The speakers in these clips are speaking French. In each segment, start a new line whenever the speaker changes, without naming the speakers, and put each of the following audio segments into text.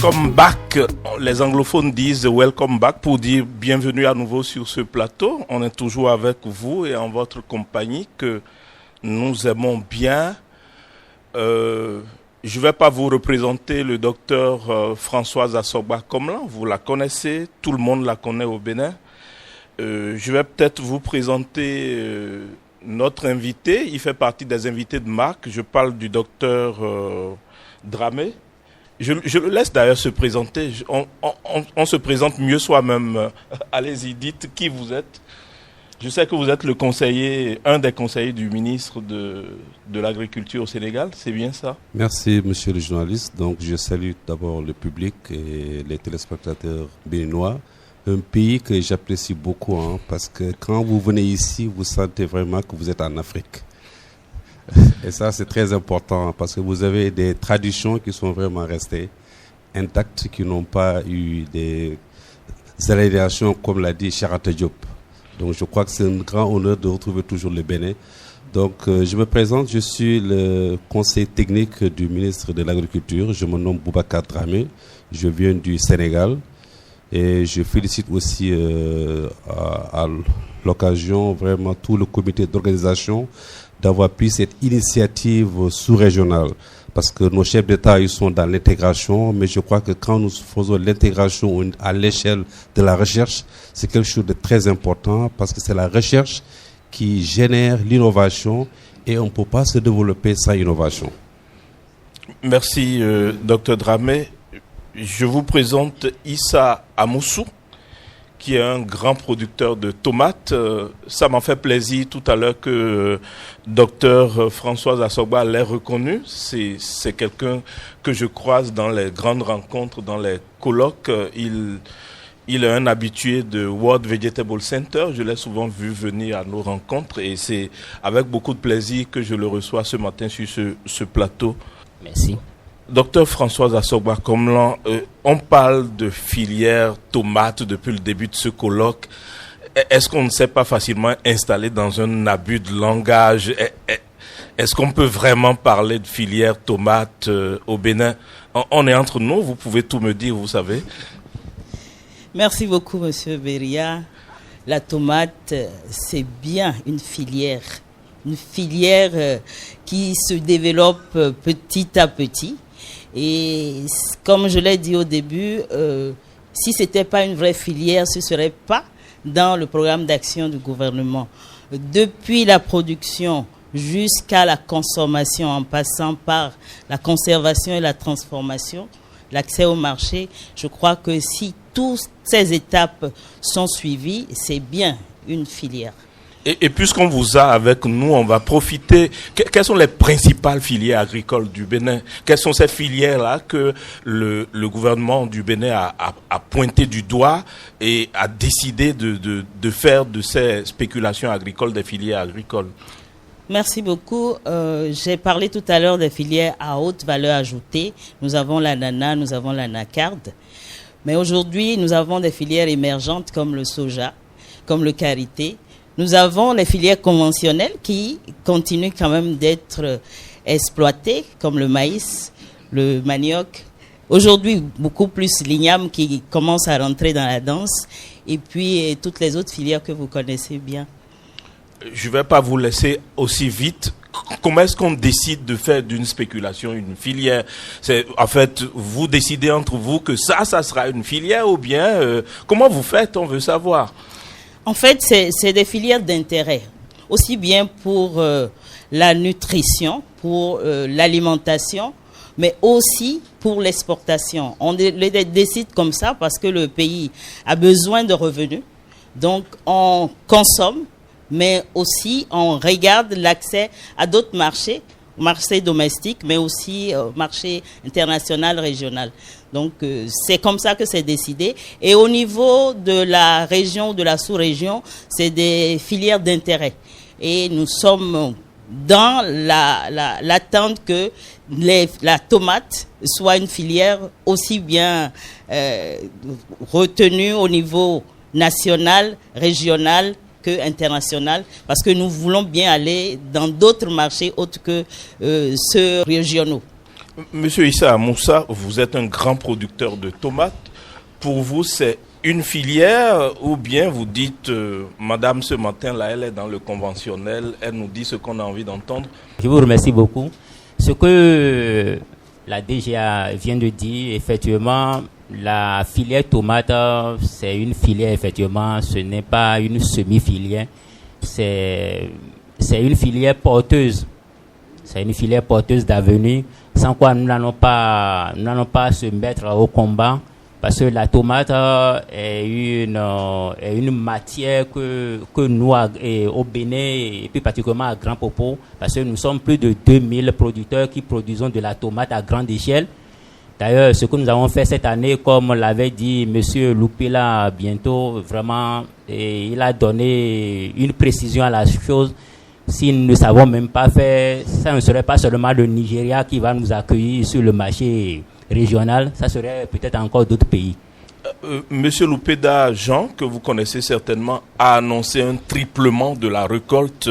Welcome back. Les anglophones disent welcome back pour dire bienvenue à nouveau sur ce plateau. On est toujours avec vous et en votre compagnie que nous aimons bien. Je ne vais pas vous représenter le docteur Françoise Assogba Komlan. Vous la connaissez, tout le monde la connaît au Bénin. Je vais peut-être vous présenter notre invité. Il fait partie des invités de marque. Je parle du docteur Dramé. Je le laisse d'ailleurs se présenter. On se présente mieux soi-même. Allez-y, dites qui vous êtes. Je sais que vous êtes le conseiller, un des conseillers du ministre de l'Agriculture au Sénégal. C'est bien ça?
Merci, monsieur le journaliste. Donc, je salue d'abord le public et les téléspectateurs béninois. Un pays que j'apprécie beaucoup, parce que quand vous venez ici, vous sentez vraiment que vous êtes en Afrique. Et ça, c'est très important parce que vous avez des traditions qui sont vraiment restées intactes, qui n'ont pas eu des allégations, comme l'a dit Charata Diop. Donc, je crois que c'est un grand honneur de retrouver toujours le Bénin. Donc, je me présente, je suis le conseiller technique du ministre de l'Agriculture. Je me nomme Boubacar Dramé, je viens du Sénégal. Et je félicite aussi à l'occasion vraiment tout le comité d'organisation d'avoir pris cette initiative sous-régionale. Parce que nos chefs d'État, ils sont dans l'intégration, mais je crois que quand nous faisons l'intégration à l'échelle de la recherche, c'est quelque chose de très important parce que c'est la recherche qui génère l'innovation et on ne peut pas se développer sans innovation.
Merci, Dr Dramé. Je vous présente Issa Amoussou, qui est un grand producteur de tomates. Ça m'a fait plaisir tout à l'heure que Dr Françoise Assogba l'ait reconnu. C'est quelqu'un que je croise dans les grandes rencontres, dans les colloques. Il est un habitué de World Vegetable Center. Je l'ai souvent vu venir à nos rencontres et c'est avec beaucoup de plaisir que je le reçois ce matin sur ce plateau.
Merci.
Docteur Françoise Assogba Komlan, on parle de filière tomate depuis le début de ce colloque. Est-ce qu'on ne s'est pas facilement installé dans un abus de langage? Est-ce qu'on peut vraiment parler de filière tomate au Bénin? On est entre nous, vous pouvez tout me dire, vous savez.
Merci beaucoup, Monsieur Beria. La tomate, c'est bien une filière qui se développe petit à petit. Et comme je l'ai dit au début, si ce n'était pas une vraie filière, ce ne serait pas dans le programme d'action du gouvernement. Depuis la production jusqu'à la consommation, en passant par la conservation et la transformation, l'accès au marché, je crois que si toutes ces étapes sont suivies, c'est bien une filière.
Et puisqu'on vous a avec nous, on va profiter. Quelles sont les principales filières agricoles du Bénin? Quelles sont ces filières-là que le gouvernement du Bénin a pointé du doigt et a décidé de faire de ces spéculations agricoles des filières agricoles?
Merci beaucoup. J'ai parlé tout à l'heure des filières à haute valeur ajoutée. Nous avons l'ananas, nous avons l'anacarde. Mais aujourd'hui, nous avons des filières émergentes comme le soja, comme le karité. Nous avons les filières conventionnelles qui continuent quand même d'être exploitées, comme le maïs, le manioc. Aujourd'hui, beaucoup plus l'igname qui commence à rentrer dans la danse. Et puis, toutes les autres filières que vous connaissez bien.
Je ne vais pas vous laisser aussi vite. Comment est-ce qu'on décide de faire d'une spéculation une filière? En fait, vous décidez entre vous que ça sera une filière ou bien comment vous faites? On veut savoir.
En fait, c'est des filières d'intérêt, aussi bien pour la nutrition, pour l'alimentation, mais aussi pour l'exportation. On les décide comme ça parce que le pays a besoin de revenus. Donc, on consomme, mais aussi on regarde l'accès à d'autres marchés domestiques, mais aussi marché international, régional. Donc, c'est comme ça que c'est décidé. Et au niveau de la région, de la sous-région, c'est des filières d'intérêt. Et nous sommes dans l'attente que la tomate soit une filière aussi bien retenue au niveau national, régional que international, parce que nous voulons bien aller dans d'autres marchés autres que ceux régionaux.
Monsieur Issa Moussa, vous êtes un grand producteur de tomates. Pour vous, c'est une filière ou bien vous dites, madame, ce matin, là, elle est dans le conventionnel, elle nous dit ce qu'on a envie d'entendre.
Je vous remercie beaucoup. Ce que la DGA vient de dire, effectivement, la filière tomate, c'est une filière, effectivement, ce n'est pas une semi-filière. C'est une filière porteuse. C'est une filière porteuse d'avenir, sans quoi nous n'allons pas se mettre au combat, parce que la tomate est une matière que nous, au Bénin, et plus particulièrement à Grand Popo, parce que nous sommes plus de 2000 producteurs qui produisons de la tomate à grande échelle. D'ailleurs, ce que nous avons fait cette année, comme l'avait dit M. Loupila bientôt, vraiment, il a donné une précision à la chose. Si nous ne savons même pas faire, ça ne serait pas seulement le Nigeria qui va nous accueillir sur le marché régional, ça serait peut-être encore d'autres pays.
Monsieur Loupeda Jean, que vous connaissez certainement, a annoncé un triplement de la récolte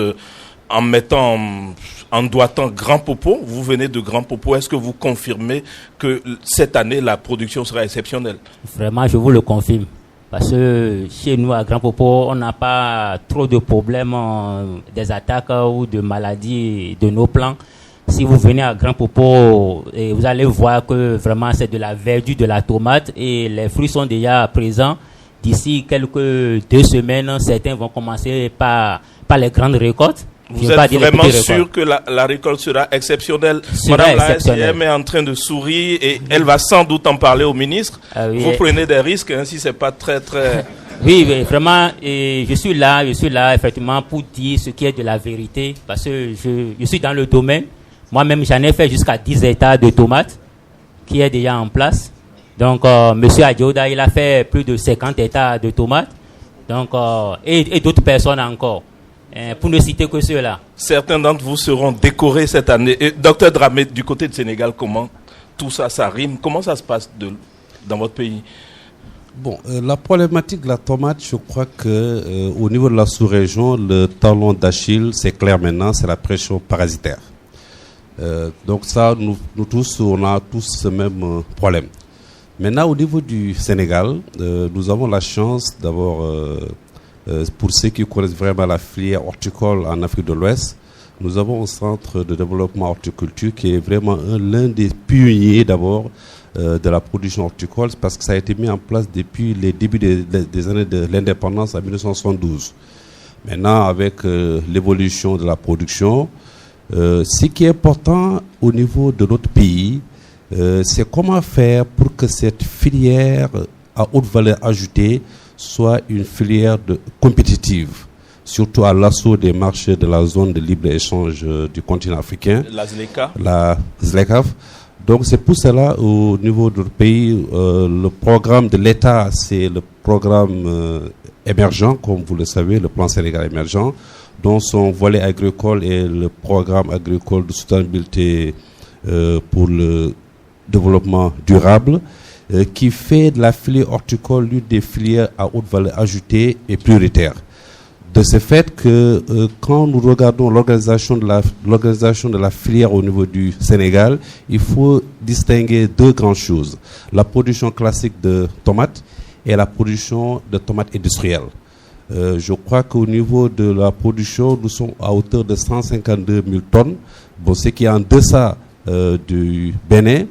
en doigtant Grand Popo. Vous venez de Grand Popo. Est-ce que vous confirmez que cette année, la production sera exceptionnelle?
Vraiment, je vous le confirme. Parce que chez nous, à Grand Popo, on n'a pas trop de problèmes des attaques ou de maladies de nos plants. Si vous venez à Grand Popo, vous allez voir que vraiment c'est de la verdure de la tomate et les fruits sont déjà présents. D'ici quelques 2 semaines, certains vont commencer par les grandes récoltes.
Vous êtes vraiment sûr que la récolte sera exceptionnelle? Madame la SIM est en train de sourire et elle va sans doute en parler au ministre. Oui, vous prenez des risques si c'est pas très...
Oui, vraiment, et je suis là effectivement pour dire ce qui est de la vérité, parce que je suis dans le domaine. Moi-même, j'en ai fait jusqu'à 10 hectares de tomates qui est déjà en place. Donc, monsieur Adjoda, il a fait plus de 50 hectares de tomates. Donc, et d'autres personnes encore. Pour ne citer que ceux-là.
Certains d'entre vous seront décorés cette année. Docteur Dramé, du côté du Sénégal, comment tout ça rime? Comment ça se passe dans votre pays?
Bon, la problématique de la tomate, je crois que au niveau de la sous-région, le talon d'Achille, c'est clair maintenant, c'est la pression parasitaire. Donc ça, nous tous, on a tous ce même problème. Maintenant, au niveau du Sénégal, nous avons la chance d'avoir... pour ceux qui connaissent vraiment la filière horticole en Afrique de l'Ouest, nous avons un centre de développement horticulture qui est vraiment l'un des pionniers d'abord de la production horticole, parce que ça a été mis en place depuis les débuts des années de l'indépendance en 1972. Maintenant, avec l'évolution de la production, ce qui est important au niveau de notre pays, c'est comment faire pour que cette filière à haute valeur ajoutée soit une filière compétitive, surtout à l'assaut des marchés de la zone de libre-échange du continent africain.
La ZLECA.
La ZLECA. Donc c'est pour cela, au niveau de notre pays, le programme de l'État, c'est le programme émergent, comme vous le savez, le plan Sénégal émergent, dont son volet agricole est le programme agricole de soutenabilité pour le développement durable, qui fait de la filière horticole l'une des filières à haute valeur ajoutée et prioritaire. De ce fait que quand nous regardons l'organisation de la filière au niveau du Sénégal, il faut distinguer 2 grandes choses. La production classique de tomates et la production de tomates industrielles. Je crois qu'au niveau de la production, nous sommes à hauteur de 152 000 tonnes, bon, ce qui est en deçà du Bénin.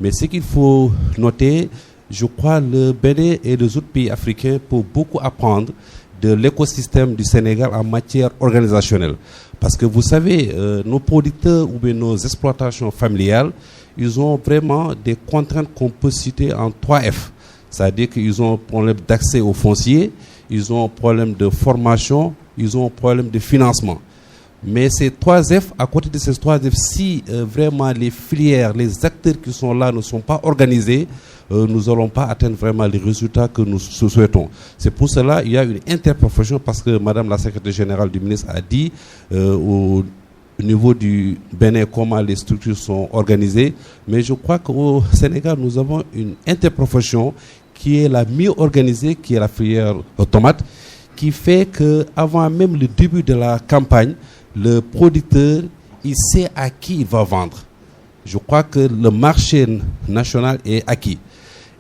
Mais ce qu'il faut noter, je crois le Bénin et les autres pays africains peuvent beaucoup apprendre de l'écosystème du Sénégal en matière organisationnelle. Parce que vous savez, nos producteurs ou bien nos exploitations familiales, ils ont vraiment des contraintes qu'on peut citer en 3F. C'est-à-dire qu'ils ont un problème d'accès au foncier, ils ont un problème de formation, ils ont un problème de financement. Mais ces 3F, à côté de ces 3F, si vraiment les filières, les acteurs qui sont là ne sont pas organisés, nous n'allons pas atteindre vraiment les résultats que nous souhaitons. C'est pour cela qu'il y a une interprofession, parce que Madame la secrétaire générale du ministre a dit au niveau du Bénin comment les structures sont organisées. Mais je crois qu'au Sénégal, nous avons une interprofession qui est la mieux organisée, qui est la filière tomate, qui fait qu'avant même le début de la campagne, le producteur, il sait à qui il va vendre. Je crois que le marché national est acquis.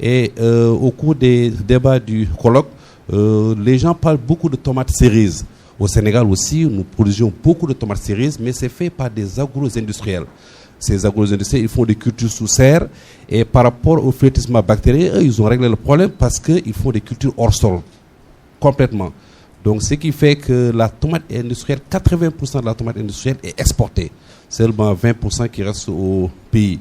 Et au cours des débats du colloque, les gens parlent beaucoup de tomates cerises. Au Sénégal aussi, nous produisons beaucoup de tomates cerises, mais c'est fait par des agro-industriels. Ces agro-industriels, ils font des cultures sous serre. Et par rapport au flétissement bactérien, eux, ils ont réglé le problème parce qu'ils font des cultures hors sol, complètement. Donc, ce qui fait que la tomate industrielle, 80% de la tomate industrielle est exportée. Seulement 20% qui reste au pays.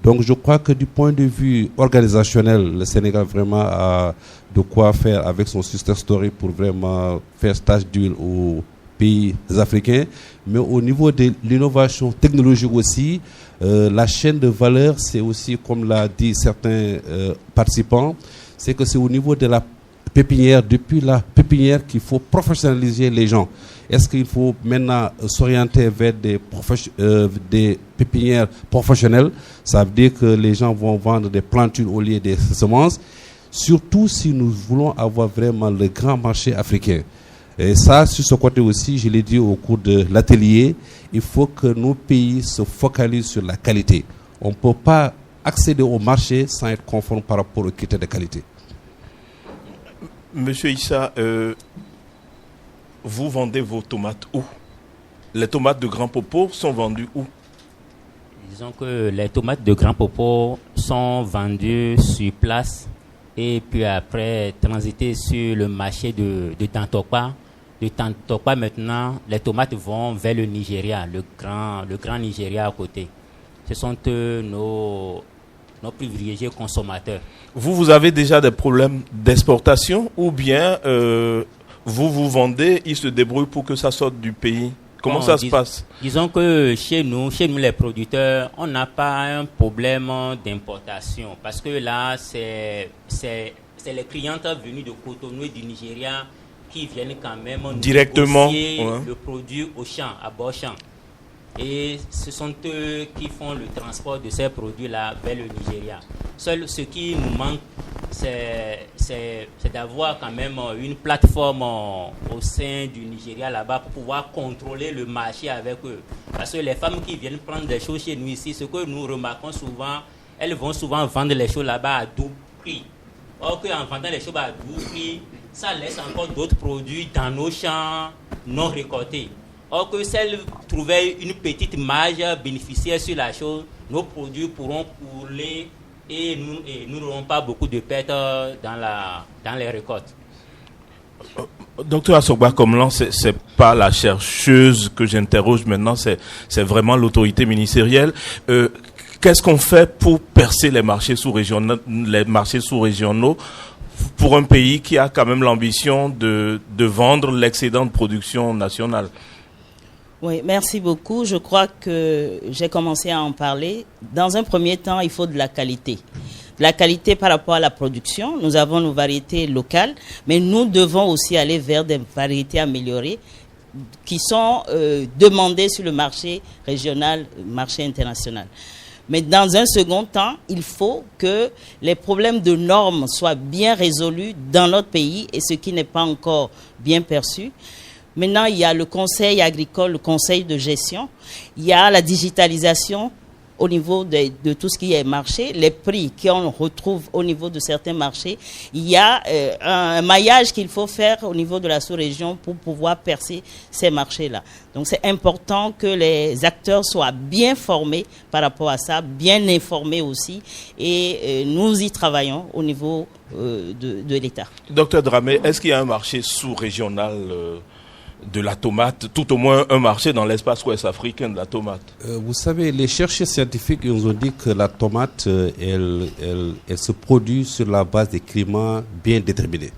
Donc, je crois que du point de vue organisationnel, le Sénégal vraiment a de quoi faire avec son success story pour vraiment faire stage d'huile aux pays africains. Mais au niveau de l'innovation technologique aussi, la chaîne de valeur, c'est aussi, comme l'a dit certains participants, c'est que c'est au niveau de la pépinière, depuis la pépinière qu'il faut professionnaliser les gens. Est-ce qu'il faut maintenant s'orienter vers des pépinières professionnelles? Ça veut dire que les gens vont vendre des plantules au lieu des semences. Surtout si nous voulons avoir vraiment le grand marché africain. Et ça, sur ce côté aussi, je l'ai dit au cours de l'atelier, il faut que nos pays se focalisent sur la qualité. On ne peut pas accéder au marché sans être conforme par rapport aux critères de qualité.
Monsieur Issa, vous vendez vos tomates où? Les tomates de Grand Popo sont vendues où?
Disons que les tomates de Grand Popo sont vendues sur place et puis après transiter sur le marché de Tantokpa. De Tantokpa maintenant, les tomates vont vers le Nigeria, le grand Nigeria à côté. Ce sont nos privilégiés consommateurs. Vous
avez déjà des problèmes d'exportation ou bien vous vendez, ils se débrouillent pour que ça sorte du pays? Comment ça se passe? Disons que chez nous les producteurs, on n'a pas un problème d'importation parce que là, c'est les clientes venues de Cotonou et du Nigeria qui viennent quand même directement négocier le produit au champ, à bord champ. Et ce sont eux qui font le transport de ces produits-là vers le Nigeria. Seul ce qui nous manque, c'est d'avoir quand même une plateforme au sein du Nigeria là-bas pour pouvoir contrôler le marché avec eux. Parce que les femmes qui viennent prendre des choses chez nous ici, ce que nous remarquons souvent, elles vont souvent vendre les choses là-bas à double prix. Or qu'en vendant les choses à double prix, ça laisse encore d'autres produits dans nos champs non récoltés. Or que celles trouvaient une petite marge bénéficiaire sur la chose, nos produits pourront couler et nous n'aurons pas beaucoup de pertes dans les récoltes. Docteur Assogba Komlan, c'est pas la chercheuse que j'interroge maintenant, c'est vraiment l'autorité ministérielle. Qu'est-ce qu'on fait pour percer les marchés sous-régionaux pour un pays qui a quand même l'ambition de vendre l'excédent de production nationale?
Oui, merci beaucoup. Je crois que j'ai commencé à en parler. Dans un premier temps, il faut de la qualité. De la qualité par rapport à la production. Nous avons nos variétés locales, mais nous devons aussi aller vers des variétés améliorées qui sont demandées sur le marché régional, marché international. Mais dans un second temps, il faut que les problèmes de normes soient bien résolus dans notre pays et ce qui n'est pas encore bien perçu. Maintenant, il y a le conseil agricole, le conseil de gestion. Il y a la digitalisation au niveau de tout ce qui est marché, les prix qu'on retrouve au niveau de certains marchés. Il y a un maillage qu'il faut faire au niveau de la sous-région pour pouvoir percer ces marchés-là. Donc, c'est important que les acteurs soient bien formés par rapport à ça, bien informés aussi. Et nous y travaillons au niveau de l'État.
Docteur Dramé, est-ce qu'il y a un marché sous-régional de la tomate, tout au moins un marché dans l'espace ouest africain de la tomate?
Vous savez, les chercheurs scientifiques nous ont dit que la tomate, elle se produit sur la base des climats bien déterminés.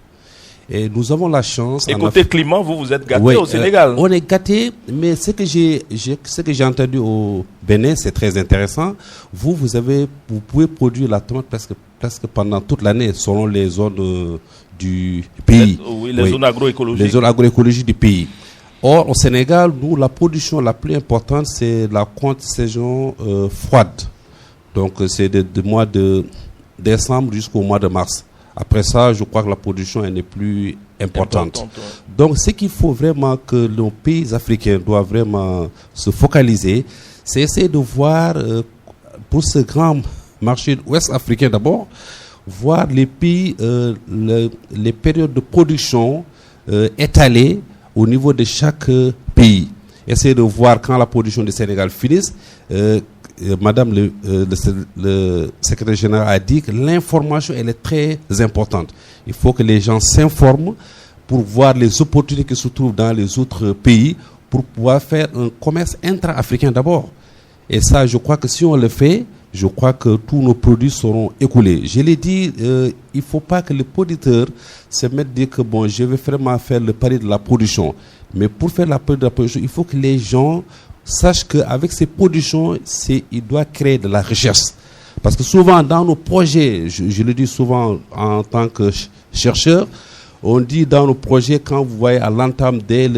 Et nous avons la chance...
Et côté climat, vous êtes gâtés au Sénégal?
On est gâtés, mais ce que j'ai entendu au Bénin, c'est très intéressant. Vous pouvez produire la tomate presque pendant toute l'année, selon les zones du pays.
Les zones agroécologiques. Les
zones agroécologiques du pays. Or, au Sénégal, nous, la production la plus importante, c'est la saison froide. Donc, c'est du mois de décembre jusqu'au mois de mars. Après ça, je crois que la production elle n'est plus importante. Donc, ce qu'il faut vraiment que nos pays africains doivent vraiment se focaliser, c'est essayer de voir pour ce grand marché ouest africain d'abord, voir les pays, les périodes de production étalées au niveau de chaque pays. Essayer de voir quand la production du Sénégal finisse. Madame le secrétaire général a dit que l'information elle est très importante. Il faut que les gens s'informent pour voir les opportunités qui se trouvent dans les autres pays pour pouvoir faire un commerce intra-africain d'abord. Et ça, je crois que si on le fait, je crois que tous nos produits seront écoulés. Je l'ai dit, il ne faut pas que les producteurs se mettent à dire que bon, je vais vraiment faire le pari de la production. Mais pour faire la pari de la production, il faut que les gens sachent qu'avec ces productions, il doit créer de la richesse. Parce que souvent, dans nos projets, je le dis souvent en tant que chercheur, on dit dans nos projets, quand vous voyez à l'entame dès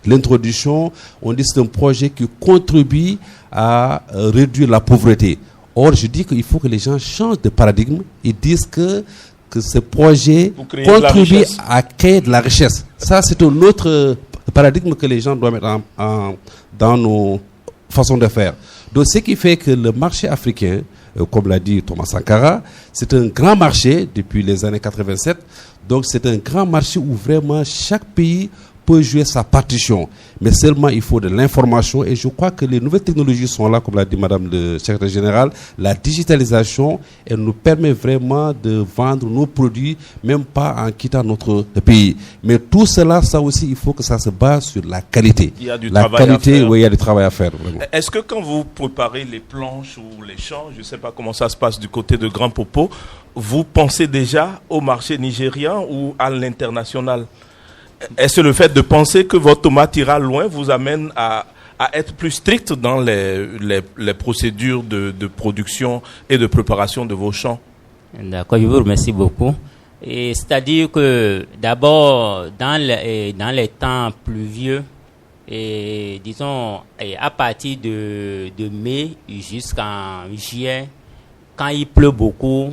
l'introduction, on dit que c'est un projet qui contribue à réduire la pauvreté. Or, je dis qu'il faut que les gens changent de paradigme et disent que ce projet contribue à créer de la richesse. Ça, c'est un autre paradigme que les gens doivent mettre dans nos façons de faire. Donc, ce qui fait que le marché africain, comme l'a dit Thomas Sankara, c'est un grand marché depuis les années 87. Donc, c'est un grand marché où vraiment chaque pays peut jouer sa partition. Mais seulement, il faut de l'information. Et je crois que les nouvelles technologies sont là, comme l'a dit Madame le secrétaire général. La digitalisation, elle nous permet vraiment de vendre nos produits, même pas en quittant notre pays. Mais tout cela, ça aussi, il faut que ça se base sur la qualité.
Il y a du
la
travail
qualité,
à faire.
Oui, il y a du travail à faire. Vraiment.
Est-ce que quand vous préparez les planches ou les champs, je ne sais pas comment ça se passe du côté de Grand Popo, vous pensez déjà au marché nigérian ou à l'international? Est-ce le fait de penser que votre tomate ira loin vous amène à être plus strict dans les procédures de production et de préparation de vos champs?
D'accord, je vous remercie beaucoup. Et c'est-à-dire que d'abord, dans les temps pluvieux, et disons à partir de mai jusqu'en juillet, quand il pleut beaucoup,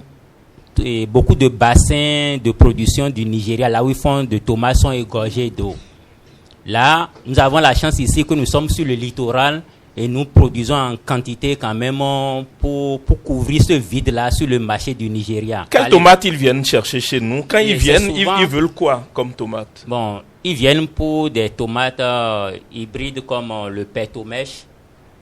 et beaucoup de bassins de production du Nigeria, là où ils font de tomates, sont égorgés d'eau. Là, nous avons la chance ici que nous sommes sur le littoral et nous produisons en quantité quand même pour couvrir ce vide-là sur le marché du Nigeria.
Quelles tomates ils viennent chercher chez nous? Quand ils viennent, souvent, ils veulent quoi comme tomates?
Bon, ils viennent pour des tomates hybrides comme le pétomèche.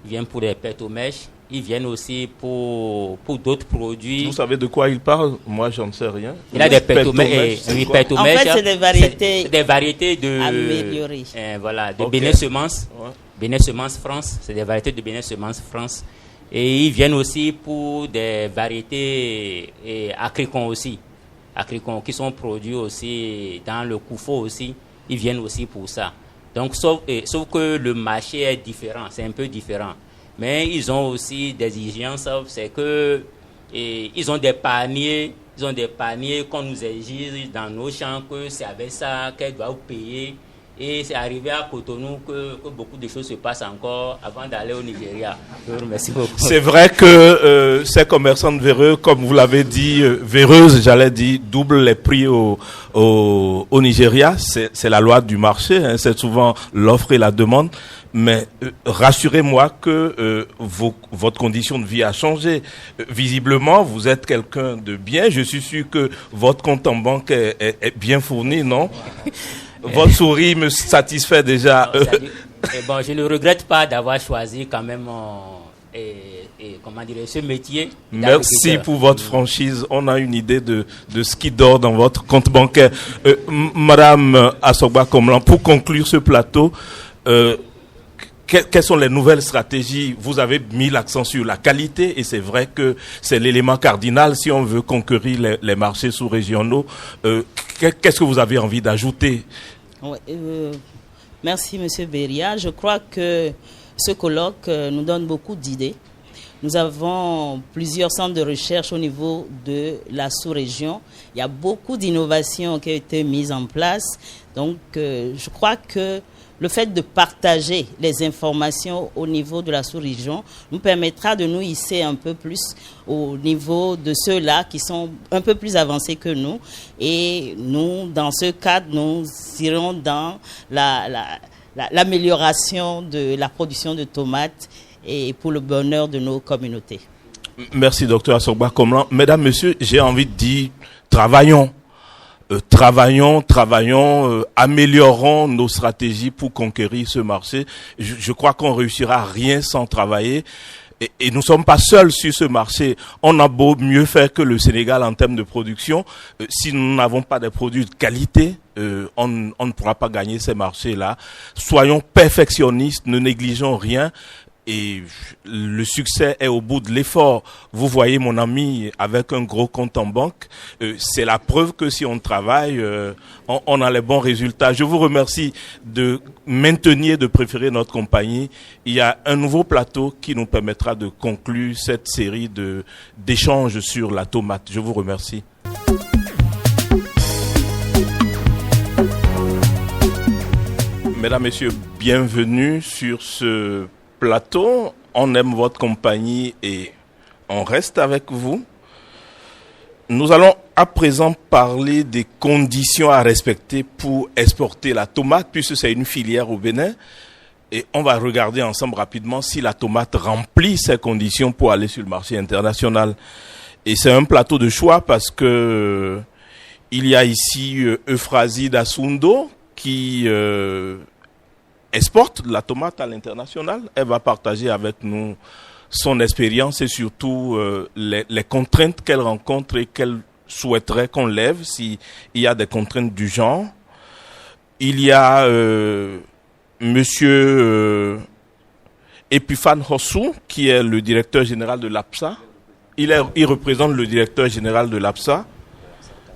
Ils viennent pour des pétomèches. Ils viennent aussi pour d'autres produits.
Vous savez de quoi ils parlent? Moi, j'en sais rien.
Il y a des pétomèches. Oui, pétomèches.
En fait, c'est des variétés,
des variétés de
améliorées.
Voilà, de Bénin Semences. Ouais. Bénin Semences France. C'est des variétés de Bénin Semences France. Et ils viennent aussi pour des variétés agricons aussi. Agricons qui sont produits aussi dans le Koufo aussi. Ils viennent aussi pour ça. Donc, sauf que le marché est différent. C'est un peu différent. Mais ils ont aussi des exigences, c'est que ils ont des paniers qu'on nous exige dans nos champs, que c'est avec ça qu'elles doivent payer. Et c'est arrivé à Cotonou que beaucoup de choses se passent encore avant d'aller au Nigeria. Merci beaucoup.
C'est vrai que ces commerçantes véreux, comme vous l'avez dit, véreuses, j'allais dire, doublent les prix au Nigeria. C'est la loi du marché, hein, c'est souvent l'offre et la demande. Mais rassurez-moi que votre condition de vie a changé. Visiblement, vous êtes quelqu'un de bien. Je suis sûr que votre compte en banque est bien fourni, non? Votre souris me satisfait déjà.
Bon, je ne regrette pas d'avoir choisi quand même ce métier.
Merci pour votre franchise. On a une idée de ce qui dort dans votre compte bancaire. Madame Assogba Komlan, pour conclure ce plateau, quelles sont les nouvelles stratégies? Vous avez mis l'accent sur la qualité et c'est vrai que c'est l'élément cardinal si on veut conquérir les marchés sous-régionaux. Qu'est-ce que vous avez envie d'ajouter?
Merci Monsieur Beria. Je crois que ce colloque nous donne beaucoup d'idées. Nous avons plusieurs centres de recherche au niveau de la sous-région. Il y a beaucoup d'innovations qui ont été mises en place. Donc, je crois que le fait de partager les informations au niveau de la sous-région nous permettra de nous hisser un peu plus au niveau de ceux-là qui sont un peu plus avancés que nous. Et nous, dans ce cadre, nous irons dans l'amélioration de la production de tomates et pour le bonheur de nos communautés.
Merci, docteur Assogba Komlan. Mesdames, messieurs, j'ai envie de dire, travaillons, améliorons nos stratégies pour conquérir ce marché. Je crois qu'on réussira rien sans travailler. Et nous sommes pas seuls sur ce marché. On a beau mieux faire que le Sénégal en termes de production. Si nous n'avons pas des produits de qualité, on ne pourra pas gagner ces marchés-là. Soyons perfectionnistes, ne négligeons rien. Et le succès est au bout de l'effort. Vous voyez mon ami avec un gros compte en banque. C'est la preuve que si on travaille, on a les bons résultats. Je vous remercie de maintenir, de préférer notre compagnie. Il y a un nouveau plateau qui nous permettra de conclure cette série d'échanges sur la tomate. Je vous remercie. Mesdames, Messieurs, bienvenue sur ce plateau. On aime votre compagnie et on reste avec vous. Nous allons à présent parler des conditions à respecter pour exporter la tomate, puisque c'est une filière au Bénin. Et on va regarder ensemble rapidement si la tomate remplit ces conditions pour aller sur le marché international. Et c'est un plateau de choix parce que il y a ici Euphrasie Dassundo qui exporte la tomate à l'international. Elle va partager avec nous son expérience et surtout les contraintes qu'elle rencontre et qu'elle souhaiterait qu'on lève s'il y a des contraintes du genre. Il y a Monsieur Epiphane Hossou qui est le directeur général de l'APSA. Il représente le directeur général de l'APSA.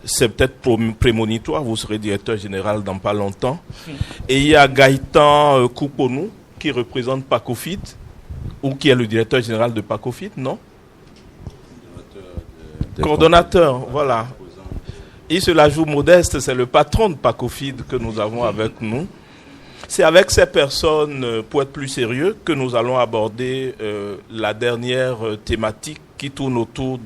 C'est peut-être prémonitoire, vous serez directeur général dans pas longtemps. Et il y a Gaëtan Kouponou qui représente Pacofit, ou qui est le directeur général de Pacofit, non? Coordonnateur, voilà. Il se la joue modeste, c'est le patron de Pacofit que nous avons avec nous. C'est avec ces personnes, pour être plus sérieux, que nous allons aborder la dernière thématique qui tourne autour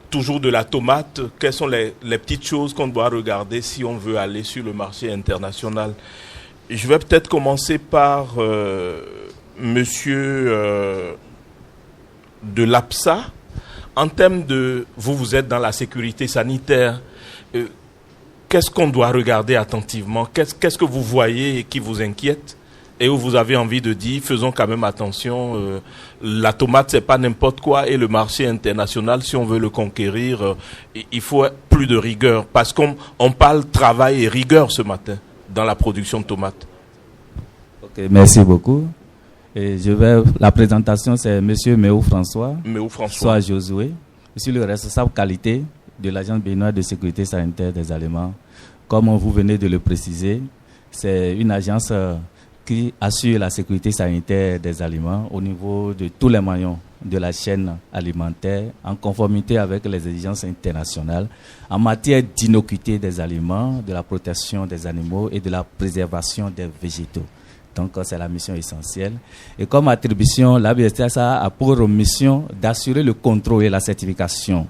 toujours de la tomate. Quelles sont les petites choses qu'on doit regarder si on veut aller sur le marché international? Je vais peut-être commencer par monsieur de l'APSA. En termes de... Vous êtes dans la sécurité sanitaire. Qu'est-ce qu'on doit regarder attentivement? Qu'est-ce que vous voyez et qui vous inquiète? Et où vous avez envie de dire, faisons quand même attention, la tomate, c'est pas n'importe quoi, et le marché international, si on veut le conquérir, il faut plus de rigueur. Parce qu'on parle travail et rigueur ce matin dans la production de tomates.
Ok, merci beaucoup. Et la présentation, c'est Monsieur Méou François. Soit Josué. Je suis le responsable qualité de l'Agence béninoise de sécurité sanitaire des aliments. Comme vous venez de le préciser, c'est une agence qui assure la sécurité sanitaire des aliments au niveau de tous les maillons de la chaîne alimentaire, en conformité avec les exigences internationales, en matière d'innocuité des aliments, de la protection des animaux et de la préservation des végétaux. Donc, c'est la mission essentielle. Et comme attribution, l'ABSA a pour mission d'assurer le contrôle et la certification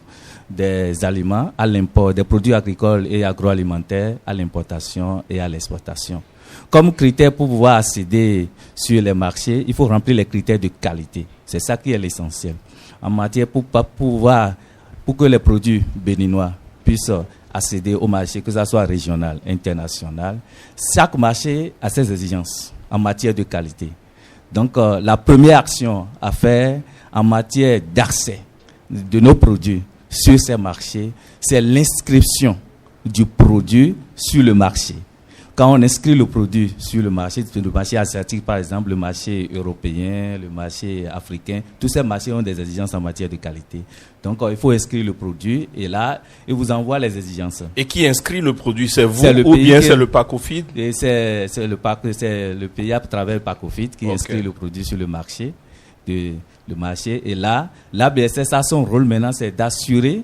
des aliments à l'import, des produits agricoles et agroalimentaires à l'importation et à l'exportation. Comme critère pour pouvoir accéder sur les marchés, il faut remplir les critères de qualité. C'est ça qui est l'essentiel. En matière pour que les produits béninois puissent accéder au marché, que ce soit régional, international, chaque marché a ses exigences en matière de qualité. Donc, la première action à faire en matière d'accès de nos produits sur ces marchés, c'est l'inscription du produit sur le marché. Quand on inscrit le produit sur le marché asiatique, par exemple, le marché européen, le marché africain, tous ces marchés ont des exigences en matière de qualité. Donc, il faut inscrire le produit et là, il vous envoie les exigences.
Et qui inscrit le produit? C'est vous ou bien c'est le Pacofit?
C'est le pays à travers le Pacofit qui inscrit le produit sur le marché. Le marché. Et là, l'ABSS a son rôle maintenant, c'est d'assurer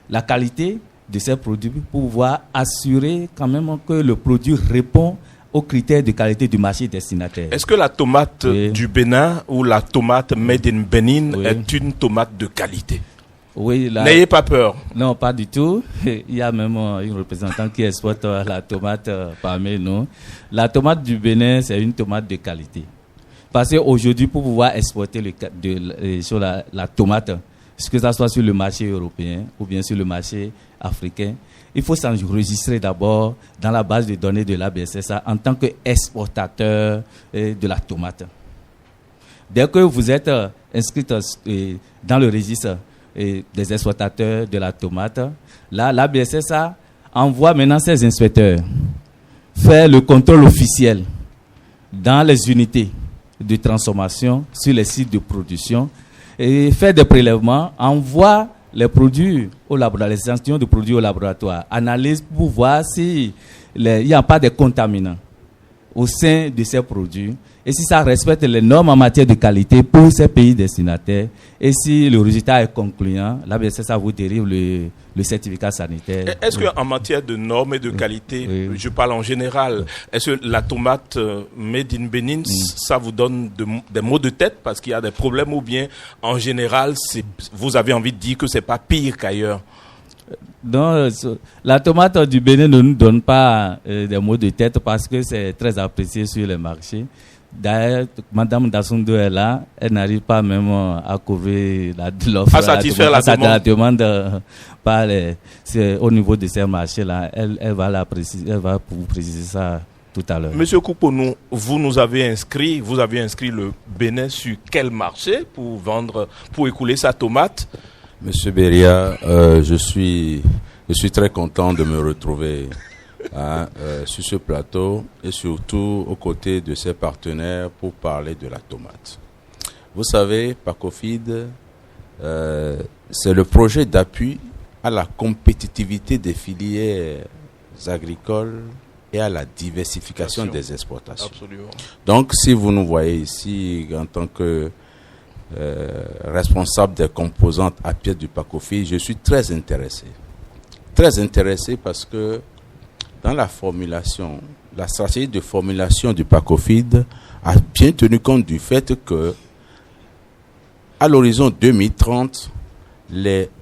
la qualité de ces produits pour pouvoir assurer quand même que le produit répond aux critères de qualité du marché destinataire.
Est-ce que la tomate du Bénin ou la tomate made in Benin est une tomate de qualité?
Oui.
N'ayez pas peur.
Non, pas du tout. Il y a même une représentante qui exporte la tomate parmi nous. La tomate du Bénin, c'est une tomate de qualité. Parce qu'aujourd'hui, pour pouvoir exporter sur la tomate, que ça soit sur le marché européen ou bien sur le marché africain, il faut s'enregistrer d'abord dans la base de données de l'ABSSA en tant qu'exportateur de la tomate. Dès que vous êtes inscrit dans le registre des exportateurs de la tomate, là, l'ABSSA envoie maintenant ses inspecteurs faire le contrôle officiel dans les unités de transformation sur les sites de production et faire des prélèvements, envoie les produits au laboratoire, les échantillons de produits au laboratoire, analyse pour voir s'il n'y a pas de contaminants au sein de ces produits et si ça respecte les normes en matière de qualité pour ces pays destinataires et si le résultat est concluant, l'ABSSA vous dérive le certificat sanitaire.
Est-ce qu'en matière de normes et de qualité, je parle en général, est-ce que la tomate made in Benin, ça vous donne des maux de tête parce qu'il y a des problèmes ou bien en général, vous avez envie de dire que c'est pas pire qu'ailleurs?
Non, la tomate du Bénin ne nous donne pas des maux de tête parce que c'est très apprécié sur les marchés. D'ailleurs, Madame Dassoundou est là, elle n'arrive pas même à couvrir l'offre,
à satisfaire la demande
au niveau de ces marchés-là. Elle va vous préciser ça tout à l'heure.
Monsieur Kouponou, vous avez inscrit le Bénin sur quel marché pour écouler sa tomate?
Monsieur Beria, je suis très content de me retrouver sur ce plateau et surtout aux côtés de ses partenaires pour parler de la tomate. Vous savez, Pacofid, c'est le projet d'appui à la compétitivité des filières agricoles et à la diversification des exportations.
Absolument.
Donc, si vous nous voyez ici en tant que responsable des composantes à pied du Pacofid, je suis très intéressé. Très intéressé parce que dans la stratégie de formulation du Pacofid a bien tenu compte du fait que à l'horizon 2030,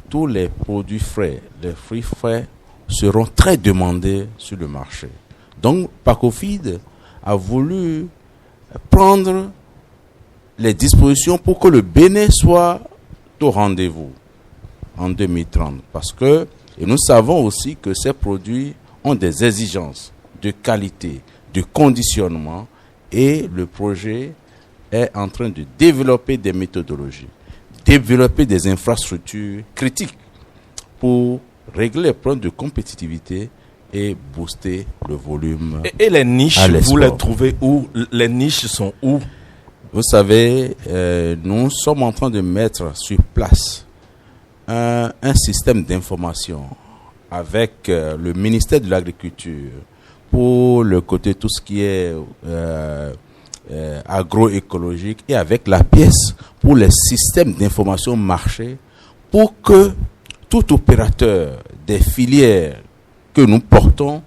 tous les produits frais, les fruits frais seront très demandés sur le marché. Donc, Pacofid a voulu prendre les dispositions pour que le Bénin soit au rendez-vous en 2030. Parce que, et nous savons aussi que ces produits ont des exigences de qualité, de conditionnement, et le projet est en train de développer des méthodologies, développer des infrastructures critiques pour régler les problèmes de compétitivité et booster le volume.
Et les niches, vous les trouvez où? Les niches sont où?
Vous savez, nous sommes en train de mettre sur place un système d'information avec le ministère de l'Agriculture pour le côté tout ce qui est agroécologique et avec la pièce pour les systèmes d'information marché pour que tout opérateur des filières que nous portons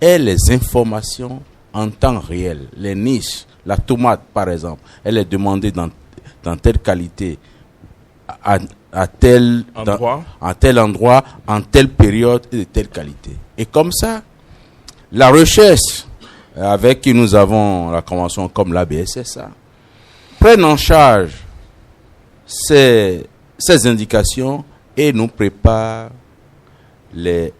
ait les informations en temps réel. Les niches, la tomate par exemple, elle est demandée dans telle qualité à tel endroit, en telle période et de telle qualité. Et comme ça, la recherche avec qui nous avons la convention comme l'ABSSA prennent en charge ces indications et nous prépare les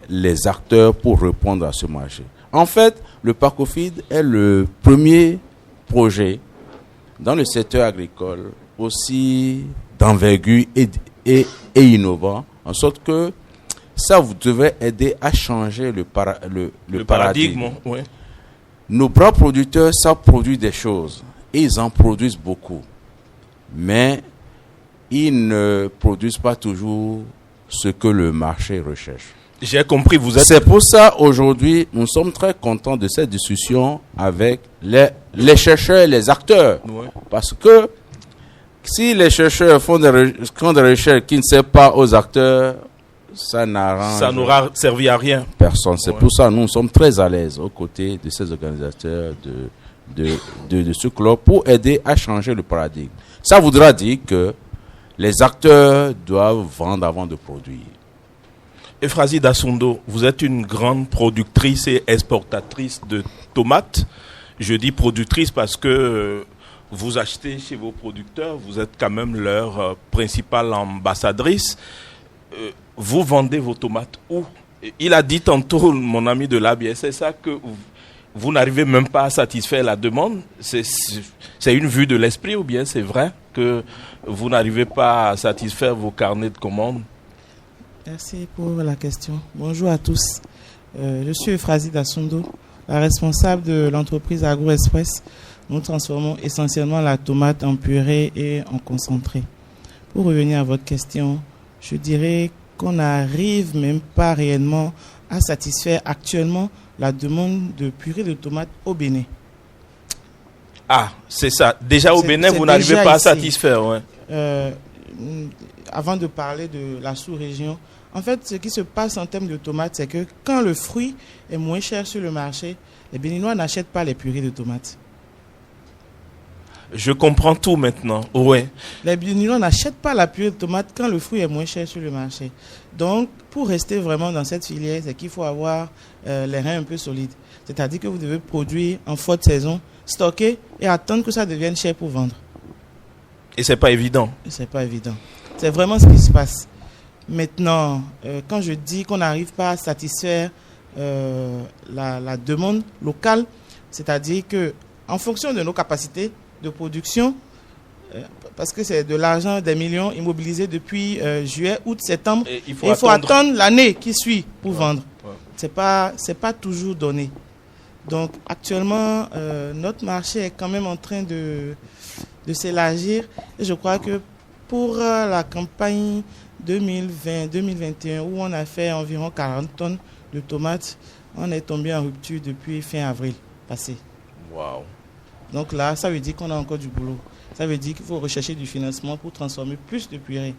acteurs pour répondre à ce marché. En fait, le Pacofid est le premier projet dans le secteur agricole aussi d'envergure et innovant, en sorte que ça vous devrait aider à changer le paradigme.
Oui.
Nos grands producteurs savent produire des choses et ils en produisent beaucoup, mais ils ne produisent pas toujours ce que le marché recherche.
J'ai compris,
C'est pour ça, aujourd'hui, nous sommes très contents de cette discussion avec les chercheurs et les acteurs.
Ouais.
Parce que si les chercheurs font des recherches qui ne servent pas aux acteurs, ça
n'aura servi à rien.
Personne. C'est pour ça que nous sommes très à l'aise aux côtés de ces organisateurs de ce club pour aider à changer le paradigme. Ça voudra dire que les acteurs doivent vendre avant de produire.
Euphrasie Dassoundou, vous êtes une grande productrice et exportatrice de tomates. Je dis productrice parce que vous achetez chez vos producteurs, vous êtes quand même leur principale ambassadrice. Vous vendez vos tomates où? Il a dit tantôt, mon ami de l'ABS, c'est ça que vous n'arrivez même pas à satisfaire la demande. C'est une vue de l'esprit ou bien c'est vrai que vous n'arrivez pas à satisfaire vos carnets de commandes?
Merci pour la question. Bonjour à tous. Je suis Euphrasie Dassundo, la responsable de l'entreprise AgroExpress. Nous transformons essentiellement la tomate en purée et en concentré. Pour revenir à votre question, je dirais qu'on n'arrive même pas réellement à satisfaire actuellement la demande de purée de tomates au Bénin.
Ah, c'est ça. Déjà au Bénin, vous n'arrivez pas à satisfaire. Ouais.
Avant de parler de la sous-région, en fait, ce qui se passe en termes de tomates, c'est que quand le fruit est moins cher sur le marché, les Béninois n'achètent pas les purées de tomates.
Je comprends tout maintenant. Ouais.
Les Béninois n'achètent pas la purée de tomates quand le fruit est moins cher sur le marché. Donc, pour rester vraiment dans cette filière, c'est qu'il faut avoir les reins un peu solides. C'est-à-dire que vous devez produire en forte saison, stocker et attendre que ça devienne cher pour vendre.
Et c'est pas évident.
C'est pas évident. C'est vraiment ce qui se passe. Maintenant, quand je dis qu'on n'arrive pas à satisfaire la demande locale, c'est-à-dire que en fonction de nos capacités de production, parce que c'est de l'argent, des millions immobilisés depuis juillet, août, septembre, et il faut attendre l'année qui suit pour vendre. Ouais. C'est pas toujours donné. Donc actuellement, notre marché est quand même en train de s'élargir, et je crois que pour la campagne 2020-2021, où on a fait environ 40 tonnes de tomates, on est tombé en rupture depuis fin avril passé.
Wow.
Donc là, ça veut dire qu'on a encore du boulot. Ça veut dire qu'il faut rechercher du financement pour transformer plus de purée.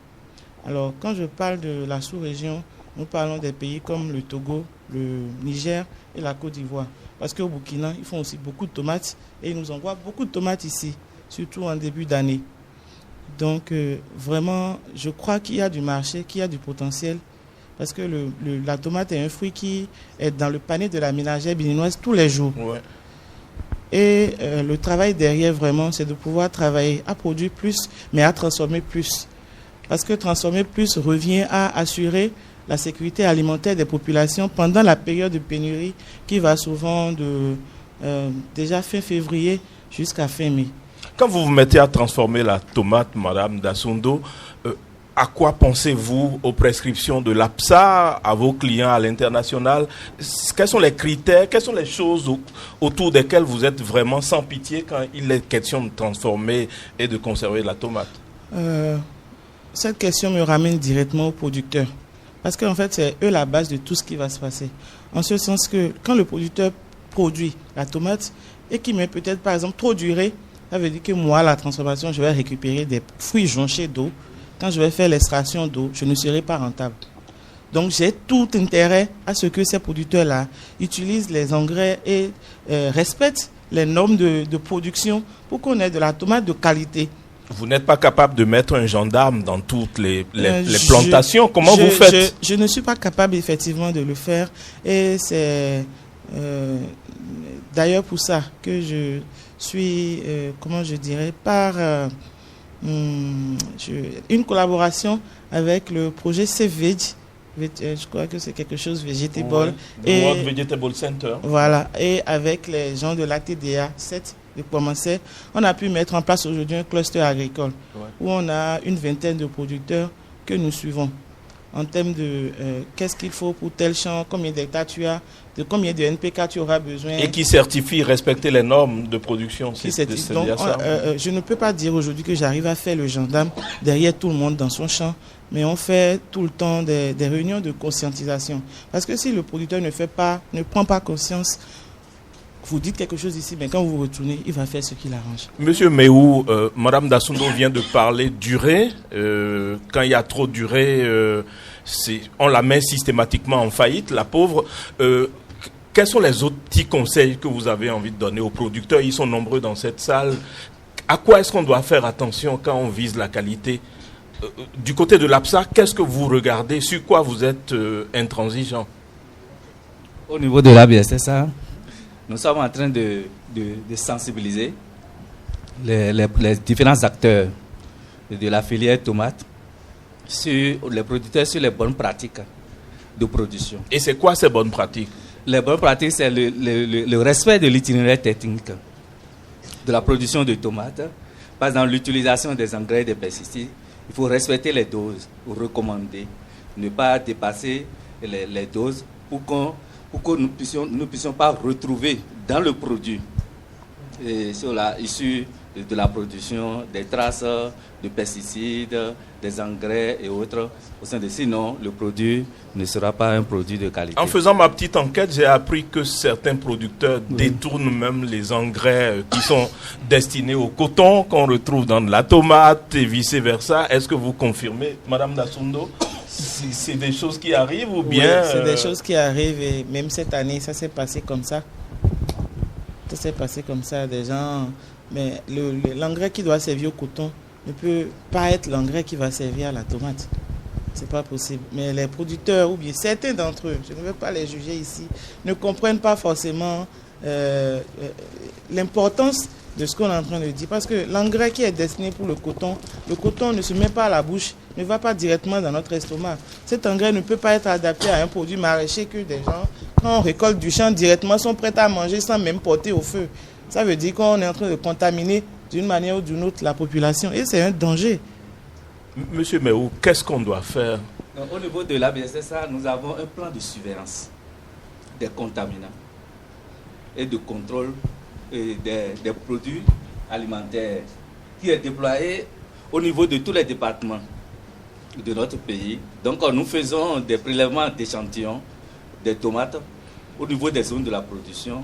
Alors, quand je parle de la sous-région, nous parlons des pays comme le Togo, le Niger et la Côte d'Ivoire. Parce qu'au Burkina, ils font aussi beaucoup de tomates et ils nous envoient beaucoup de tomates ici, surtout en début d'année. Donc, vraiment, je crois qu'il y a du marché, qu'il y a du potentiel. Parce que la tomate est un fruit qui est dans le panier de la ménagère béninoise tous les jours. Ouais. Et le travail derrière, vraiment, c'est de pouvoir travailler à produire plus, mais à transformer plus. Parce que transformer plus revient à assurer la sécurité alimentaire des populations pendant la période de pénurie qui va souvent de déjà fin février jusqu'à fin mai.
Quand vous vous mettez à transformer la tomate, Madame Dassundo, à quoi pensez-vous aux prescriptions de l'APSA, à vos clients à l'international? Quels sont les critères, quelles sont les choses autour desquelles vous êtes vraiment sans pitié quand il est question de transformer et de conserver la tomate?
Cette question me ramène directement aux producteurs. Parce qu'en fait, c'est eux la base de tout ce qui va se passer. En ce sens que quand le producteur produit la tomate et qu'il met peut-être par exemple trop d'urée, ça veut dire que moi, la transformation, je vais récupérer des fruits jonchés d'eau. Quand je vais faire l'extraction d'eau, je ne serai pas rentable. Donc, j'ai tout intérêt à ce que ces producteurs-là utilisent les engrais et respectent les normes de production pour qu'on ait de la tomate de qualité.
Vous n'êtes pas capable de mettre un gendarme dans toutes les plantations. Comment vous faites?
Je ne suis pas capable, effectivement, de le faire. Et c'est d'ailleurs pour ça que je suis, comment je dirais, par... une collaboration avec le projet Save je crois que c'est quelque chose Vegetable,
et World Vegetable Center.
Voilà, et avec les gens de l'ATDA 7 de Poimancé, on a pu mettre en place aujourd'hui un cluster agricole où on a une vingtaine de producteurs que nous suivons en termes de qu'est-ce qu'il faut pour tel champ, combien d'hectares tu as, de combien de NPK tu auras besoin.
Et qui certifie respecter les normes de production.
Donc, je ne peux pas dire aujourd'hui que j'arrive à faire le gendarme derrière tout le monde dans son champ, mais on fait tout le temps des réunions de conscientisation. Parce que si le producteur ne prend pas conscience, vous dites quelque chose ici, mais quand vous retournez, il va faire ce qui l'arrange.
Monsieur Méou, Madame Dassundo vient de parler d'urée. Quand il y a trop d'urée, on la met systématiquement en faillite, la pauvre. Quels sont les autres petits conseils que vous avez envie de donner aux producteurs? Ils sont nombreux dans cette salle. À quoi est-ce qu'on doit faire attention quand on vise la qualité? Du côté de l'APSA, qu'est-ce que vous regardez? Sur quoi vous êtes intransigeant?
Au niveau de l'ABSSA, nous sommes en train de sensibiliser les différents acteurs de la filière tomate sur les producteurs, sur les bonnes pratiques de production.
Et c'est quoi ces bonnes pratiques?
Les bonnes pratiques, c'est le respect de l'itinéraire technique de la production de tomates. Par exemple, l'utilisation des engrais et des pesticides, il faut respecter les doses recommandées, ne pas dépasser les doses pour que nous puissions pas retrouver dans le produit issu de la production des traces de pesticides, des engrais et autres. Sinon, le produit ne sera pas un produit de qualité.
En faisant ma petite enquête, j'ai appris que certains producteurs détournent même les engrais qui sont destinés au coton, qu'on retrouve dans de la tomate et vice-versa. Est-ce que vous confirmez, Madame Dassundo? C'est des choses qui arrivent ou bien...
Oui, c'est des choses qui arrivent et même cette année, ça s'est passé comme ça. Ça s'est passé comme ça, des gens... Mais l'engrais qui doit servir au coton ne peut pas être l'engrais qui va servir à la tomate. C'est pas possible. Mais les producteurs, ou bien certains d'entre eux, je ne veux pas les juger ici, ne comprennent pas forcément l'importance de ce qu'on est en train de dire. Parce que l'engrais qui est destiné pour le coton ne se met pas à la bouche, ne va pas directement dans notre estomac. Cet engrais ne peut pas être adapté à un produit maraîcher que des gens, quand on récolte du champ directement, sont prêts à manger sans même porter au feu. Ça veut dire qu'on est en train de contaminer d'une manière ou d'une autre la population. Et c'est un danger.
Monsieur Méou, qu'est-ce qu'on doit faire?
Au niveau de l'ABSSA, nous avons un plan de surveillance des contaminants et de contrôle des produits alimentaires qui est déployé au niveau de tous les départements de notre pays. Donc nous faisons des prélèvements d'échantillons des tomates au niveau des zones de la production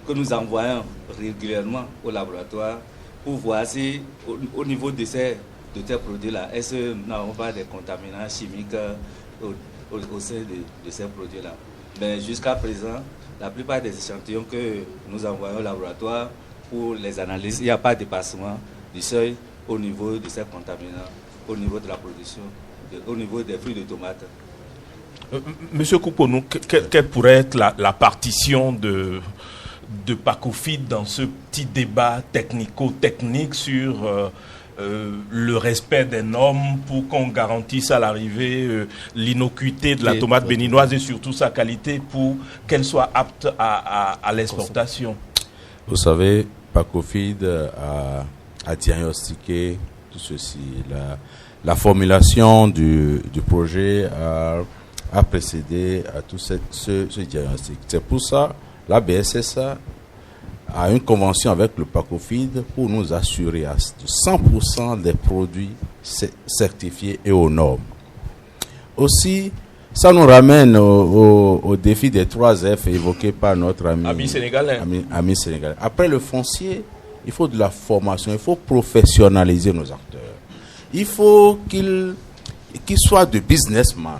que nous envoyons régulièrement au laboratoire pour voir si au niveau de ces produits-là, est-ce que nous n'avons pas des contaminants chimiques au sein de ces produits-là. Mais jusqu'à présent, la plupart des échantillons que nous envoyons au laboratoire pour les analyses, il n'y a pas de dépassement du seuil au niveau de ces contaminants, au niveau de la production, au niveau des fruits de tomates.
Monsieur Kouponou, quelle pourrait être la partition de Pacofide dans ce petit débat technico-technique sur le respect des normes pour qu'on garantisse à l'arrivée l'innocuité de la tomate béninoise et surtout sa qualité pour qu'elle soit apte à l'exportation?
Vous savez, Pacofide a diagnostiqué tout ceci. La formulation du projet a précédé à tout ce diagnostic. C'est pour ça la BSSA a une convention avec le Pacofide pour nous assurer à 100% des produits certifiés et aux normes. Aussi, ça nous ramène au défi des 3 F évoqué par notre ami
sénégalais.
Ami sénégalais. Après le foncier, il faut de la formation, il faut professionnaliser nos acteurs. Il faut qu'ils soient de businessmen.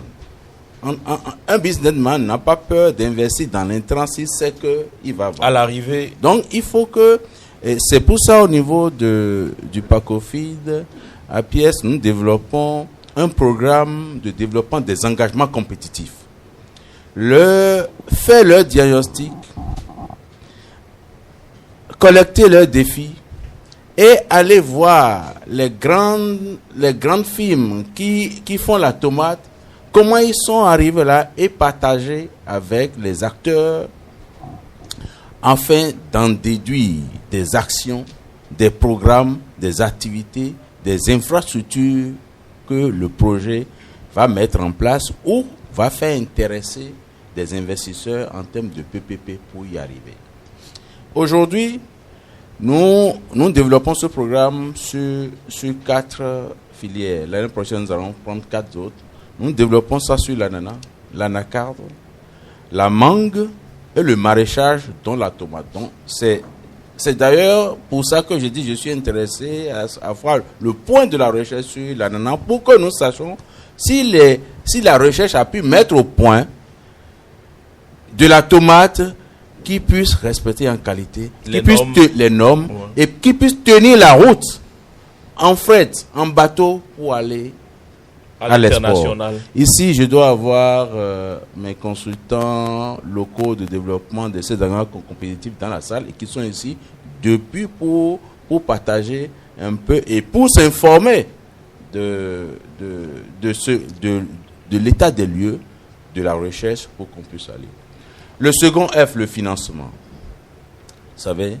Un businessman n'a pas peur d'investir dans l'intrant s'il sait qu'il va vendre.
À l'arrivée.
Donc, il faut que... C'est pour ça, au niveau du Pacofide, à Pièce, nous développons un programme de développement des engagements compétitifs. Faire leur diagnostic, collecter leurs défis et aller voir les grandes firmes qui font la tomate, comment ils sont arrivés là et partager avec les acteurs afin d'en déduire des actions, des programmes, des activités, des infrastructures que le projet va mettre en place ou va faire intéresser des investisseurs en termes de PPP pour y arriver. Aujourd'hui, nous développons ce programme sur 4 filières. L'année prochaine, nous allons prendre 4 autres. Nous développons ça sur l'ananas, l'anacarde, la mangue et le maraîchage, dont la tomate. Donc, c'est d'ailleurs pour ça que je dis je suis intéressé à voir le point de la recherche sur l'ananas pour que nous sachions si la recherche a pu mettre au point de la tomate qui puisse respecter en qualité, les normes et qui puisse tenir la route en fret, en bateau pour aller à l'export. Ici, je dois avoir mes consultants locaux de développement de ces agricultures compétitifs dans la salle et qui sont ici depuis pour pour partager un peu et pour s'informer de l'état des lieux de la recherche pour qu'on puisse aller. Le second F, le financement. Vous savez,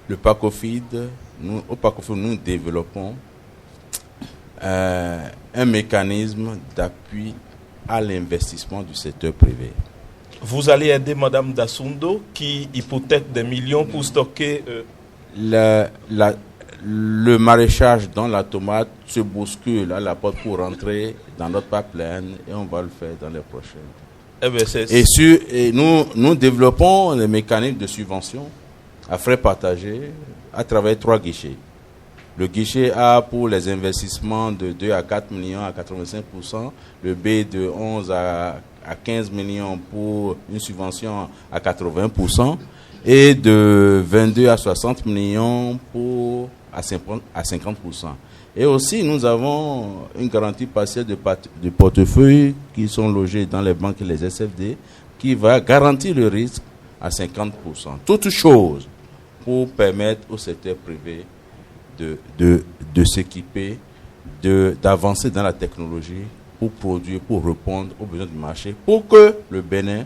le PACOFID, au PACOFID, nous développons un mécanisme d'appui à l'investissement du secteur privé.
Vous allez aider Madame Dassundo qui hypothèque des millions pour stocker...
Le maraîchage dans la tomate se bouscule à la porte pour rentrer dans notre pipeline et on va le faire dans les prochaines. Et nous développons des mécanismes de subvention à frais partagés à travers 3 guichets. Le guichet A pour les investissements de 2 à 4 millions à 85%, le B de 11 à 15 millions pour une subvention à 80%, et de 22 à 60 millions à 50%. Et aussi, nous avons une garantie partielle de portefeuille qui sont logés dans les banques et les SFD qui va garantir le risque à 50%. Toute chose pour permettre au secteur privé de s'équiper, d'avancer dans la technologie pour produire, pour répondre aux besoins du marché, pour que le Bénin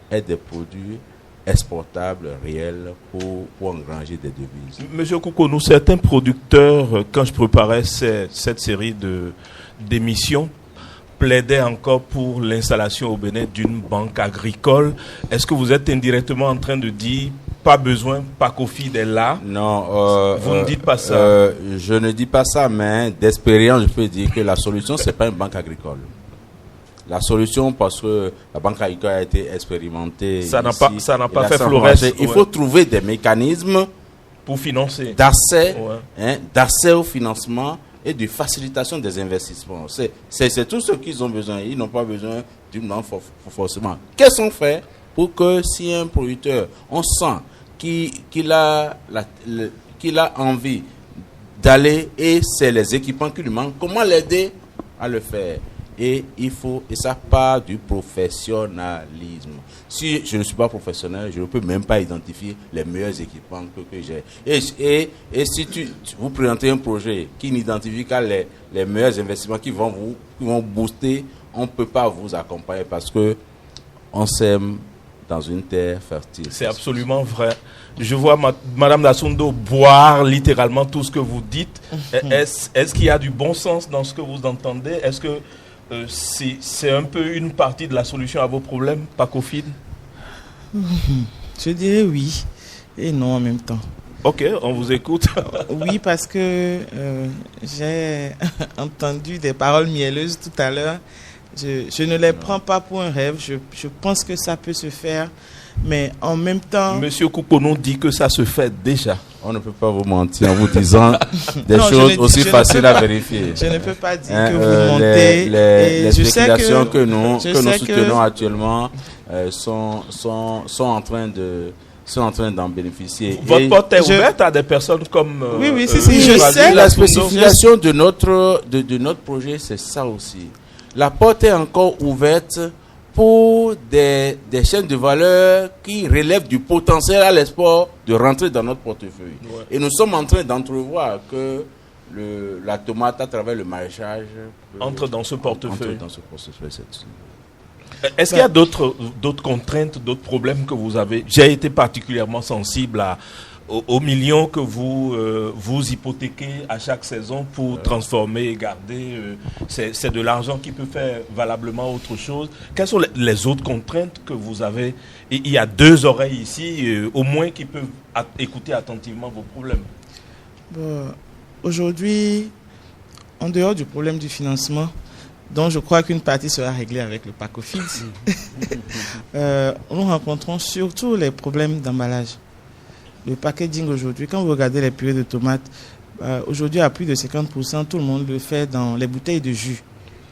ait des produits exportables, réels, pour engranger des devises.
Monsieur Koukonou, certains producteurs, quand je préparais cette série d'émissions, plaidaient encore pour l'installation au Bénin d'une banque agricole. Est-ce que vous êtes indirectement en train de dire pas besoin, PACOFID est là?
Non.
Vous ne dites pas ça.
Je ne dis pas ça, mais d'expérience, je peux dire que la solution, c'est pas une banque agricole. La solution, parce que la banque agricole a été expérimentée.
Ça n'a pas fait florès.
Il faut trouver des mécanismes
pour financer.
D'accès au financement et de facilitation des investissements. C'est tout ce qu'ils ont besoin. Ils n'ont pas besoin d'une banque forcément. Qu'est-ce qu'on fait pour que si un producteur, on sent qu'il a envie d'aller et c'est les équipements qui lui manquent, comment l'aider à le faire? Et ça part du professionnalisme. Si je ne suis pas professionnel, je ne peux même pas identifier les meilleurs équipements que j'ai. Et si vous présentez un projet qui n'identifie qu'à les meilleurs investissements qui vont booster, on ne peut pas vous accompagner parce que on sème dans une terre fertile.
C'est absolument vrai. Je vois Madame Dassundo boire littéralement tout ce que vous dites. Est-ce qu'il y a du bon sens dans ce que vous entendez? Est-ce que c'est un peu une partie de la solution à vos problèmes, PACOFID?
Je dirais oui et non en même temps.
Ok, on vous écoute.
Oui, parce que j'ai entendu des paroles mielleuses tout à l'heure. Je ne les prends pas pour un rêve. Je pense que ça peut se faire. Mais en même temps...
Monsieur Koukonou dit que ça se fait déjà.
On ne peut pas vous mentir en vous disant des choses aussi faciles à vérifier.
Je ne peux pas dire que vous mentez.
Les spéculations que nous soutenons actuellement sont en train d'en bénéficier.
Votre porte est ouverte à des personnes comme...
Oui, je sais.
La spécification de notre projet, c'est ça aussi. La porte est encore ouverte pour des chaînes de valeur qui relèvent du potentiel à l'export de rentrer dans notre portefeuille. Ouais. Et nous sommes en train d'entrevoir que la tomate, à travers le maraîchage,
entre dans ce portefeuille. Est-ce qu'il y a d'autres contraintes, d'autres problèmes que vous avez? J'ai été particulièrement sensible aux millions que vous hypothéquez à chaque saison pour transformer et garder. C'est de l'argent qui peut faire valablement autre chose. Quelles sont les autres contraintes que vous avez? Et il y a 2 oreilles ici, au moins, qui peuvent écouter attentivement vos problèmes.
Aujourd'hui, en dehors du problème du financement, dont je crois qu'une partie sera réglée avec le PACOFID, nous rencontrons surtout les problèmes d'emballage. Le packaging aujourd'hui, quand vous regardez les purées de tomates, aujourd'hui à plus de 50%, tout le monde le fait dans les bouteilles de jus.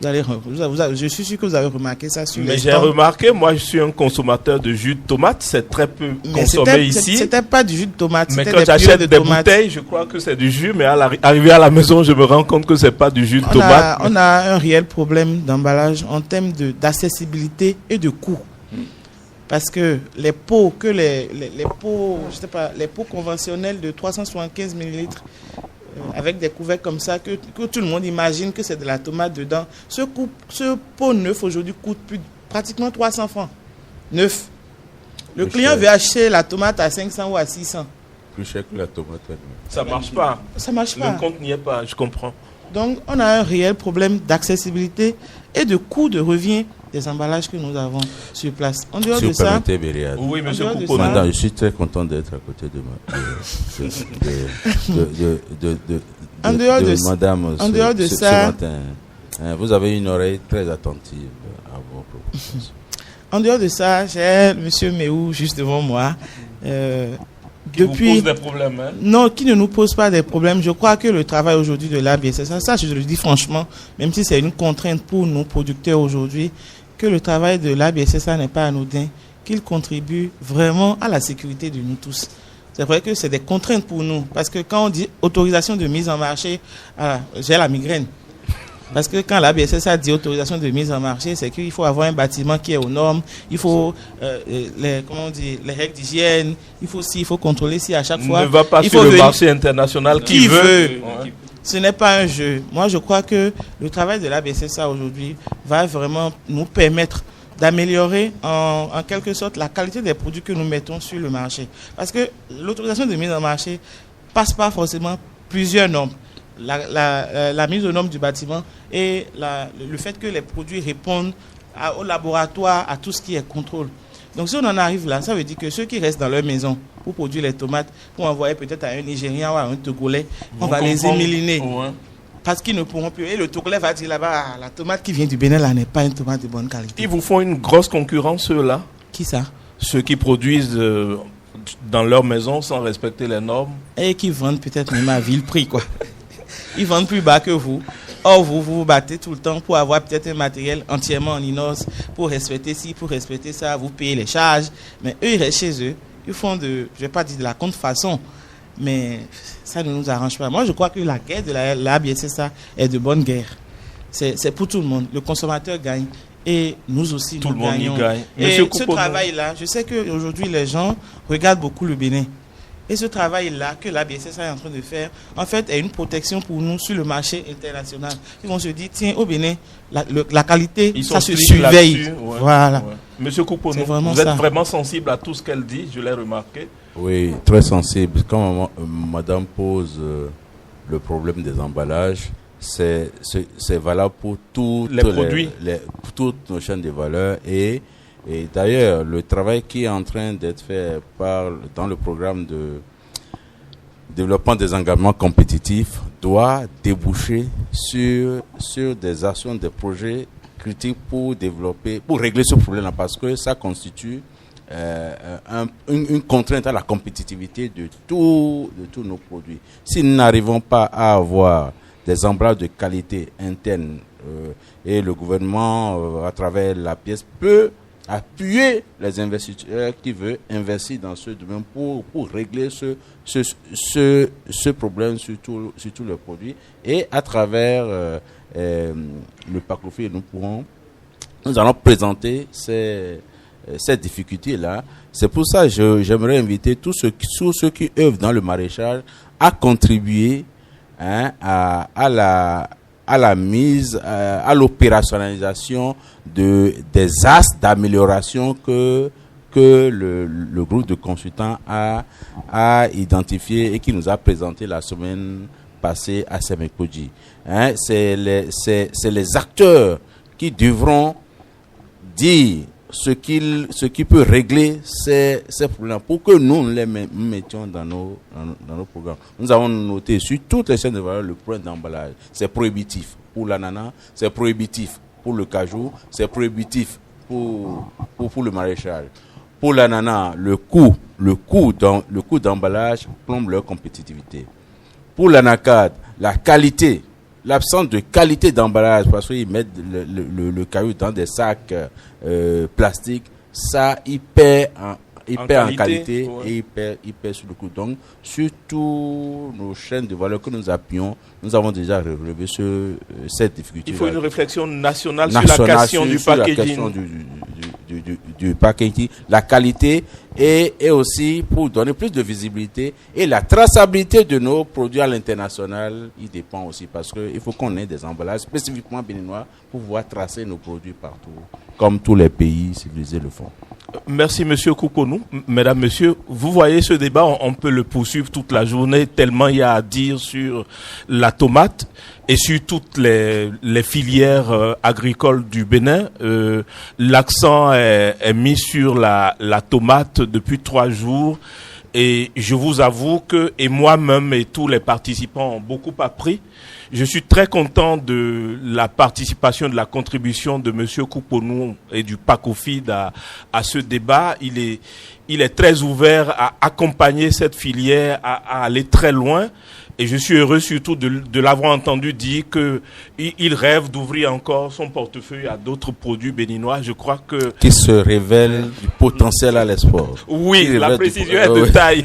Je suis sûr que vous avez remarqué ça sur les stands.
Mais j'ai remarqué, moi je suis un consommateur de jus de tomate, c'est très peu consommé ici.
C'était pas du jus de tomate,
mais quand j'achète des bouteilles, je crois que c'est du jus, mais arrivé à la maison, je me rends compte que c'est pas du jus de tomate.
On a un réel problème d'emballage en termes d'accessibilité et de coût. Parce que les pots, les pots, je sais pas, les pots conventionnels de 375 ml avec des couvercles comme ça, que tout le monde imagine que c'est de la tomate dedans. Ce pot neuf aujourd'hui coûte pratiquement 300 francs. Neuf. Le client veut acheter la tomate à 500 ou à 600.
Plus cher que la tomate.
Ça marche pas.
Ça marche pas.
Le compte n'y est pas, je comprends.
Donc, on a un réel problème d'accessibilité et de coût de revient des emballages que nous avons sur place. En dehors de ça,
oui, monsieur
Koukou, je suis très content d'être à côté de madame
en dehors de
ce
ça,
matin. Vous avez une oreille très attentive à vos propositions.
En dehors de ça, j'ai monsieur Méou juste devant moi.
Qui vous pose des problèmes, hein?
Non, qui ne nous pose pas des problèmes. Je crois que le travail aujourd'hui de l'ABSSA, ça je le dis franchement, même si c'est une contrainte pour nos producteurs aujourd'hui, que le travail de l'ABSSA n'est pas anodin, qu'il contribue vraiment à la sécurité de nous tous. C'est vrai que c'est des contraintes pour nous, parce que quand on dit autorisation de mise en marché, j'ai la migraine. Parce que quand la BSSA dit autorisation de mise en marché, c'est qu'il faut avoir un bâtiment qui est aux normes, il faut les règles d'hygiène, il faut contrôler si à chaque fois...
Ne va pas sur le marché international qui veut.
Ce n'est pas un jeu. Moi, je crois que le travail de la BSSA aujourd'hui va vraiment nous permettre d'améliorer en quelque sorte la qualité des produits que nous mettons sur le marché. Parce que l'autorisation de mise en marché passe pas forcément plusieurs normes. La mise aux normes du bâtiment et le fait que les produits répondent au laboratoire, à tout ce qui est contrôle. Donc si on en arrive là, ça veut dire que ceux qui restent dans leur maison pour produire les tomates, pour envoyer peut-être à un Nigérien ou à un Togolais, on va les éliminer. Parce qu'ils ne pourront plus. Et le Togolais va dire là-bas, la tomate qui vient du Bénin là n'est pas une tomate de bonne qualité.
Ils vous font une grosse concurrence, ceux-là?
Qui ça?
Ceux qui produisent dans leur maison sans respecter les normes.
Et qui vendent peut-être même à vil prix, quoi. Ils vendent plus bas que vous. Or, vous battez tout le temps pour avoir peut-être un matériel entièrement en inox, pour respecter ci, pour respecter ça, vous payez les charges. Mais eux, ils restent chez eux. Ils font je ne vais pas dire de la contrefaçon, mais ça ne nous arrange pas. Moi, je crois que la guerre de la BSSA est de bonne guerre. C'est pour tout le monde. Le consommateur gagne et nous aussi, nous gagnons. Et ce travail-là, je sais qu'aujourd'hui, les gens regardent beaucoup le Bénin. Et ce travail-là que la BSSA est en train de faire, en fait, est une protection pour nous sur le marché international. Ils vont se dire, tiens, au Bénin, la qualité, ça se surveille.
Ouais,
voilà.
Ouais. Monsieur Koupono, vous êtes vraiment sensible à tout ce qu'elle dit, je l'ai remarqué.
Oui, très sensible. Quand madame pose le problème des emballages, c'est valable pour toutes
les produits,
pour toutes nos chaînes de valeur. Et d'ailleurs, le travail qui est en train d'être fait dans le programme de développement des engagements compétitifs doit déboucher sur des actions, des projets critiques pour régler ce problème-là, parce que ça constitue une contrainte à la compétitivité de tous nos produits. Si nous n'arrivons pas à avoir des emballages de qualité interne et le gouvernement, à travers la pièce, peut appuyer les investisseurs qui veulent investir dans ce domaine pour régler ce problème sur tous les produits. Et à travers le Paclofi, nous allons présenter ces difficultés-là. C'est pour ça que j'aimerais inviter tous ceux qui œuvrent dans le maraîchage à contribuer à la mise, à l'opérationnalisation des axes d'amélioration que le groupe de consultants a identifié et qui nous a présenté la semaine passée à Semekodji. C'est les acteurs qui devront dire ce qui peut régler ces problèmes pour que nous les mettions dans nos programmes. Nous avons noté sur toutes les chaînes de valeur le point d'emballage. C'est prohibitif pour l'ananas, c'est prohibitif pour le cajou, c'est prohibitif pour le maraîchage. Pour l'ananas, le coût d'emballage plombe leur compétitivité. Pour l'anacade, la qualité, l'absence de qualité d'emballage, parce qu'ils mettent le caillou dans des sacs plastiques, ça il perd en qualité ouais. Et il perd sur le coût. Donc, sur toutes nos chaînes de valeur que nous appuyons, nous avons déjà relevé cette difficulté.
Il faut une réflexion nationale sur la question du packaging.
Sur la question du du packaging, la qualité et aussi pour donner plus de visibilité et la traçabilité de nos produits à l'international, il dépend aussi parce qu'il faut qu'on ait des emballages spécifiquement béninois pour pouvoir tracer nos produits partout, comme tous les pays civilisés le font.
Merci Monsieur Koukonou. Mesdames, Messieurs, vous voyez ce débat, on peut le poursuivre toute la journée tellement il y a à dire sur la tomate et sur toutes les filières agricoles du Bénin. L'accent est mis sur la tomate depuis 3 jours et je vous avoue que, et moi-même et tous les participants ont beaucoup appris. Je suis très content de la participation, de la contribution de Monsieur Koukonou et du PACOFID à ce débat. Il est très ouvert à accompagner cette filière, à aller très loin. Et je suis heureux surtout de l'avoir entendu dire qu'il rêve d'ouvrir encore son portefeuille à d'autres produits béninois. Je crois que...
Qui se révèle du potentiel à l'export.
Oui, la précision est de taille.